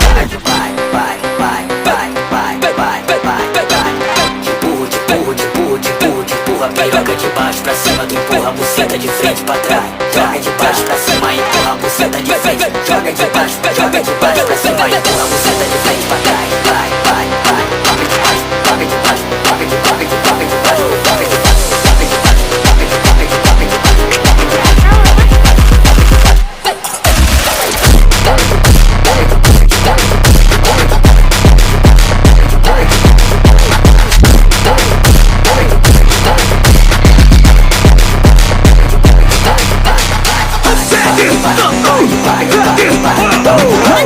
joga de vai, vai, vai, vai, vai, vai, vai, vai. Empurra, empurra a piroca de baixo pra cima, tu empurra a buceta de frente pra trás. Joga de baixo pra cima, empurra a buceta de frente. Joga de baixo pra cima, empurra a buceta de frente pra trás. Vai, vai, vai, joga de baixo, joga de baixo, joga de baixo, joga de baixo, joga de baixo, joga de baixo, joga de baixo, joga de baixo, joga de baixo.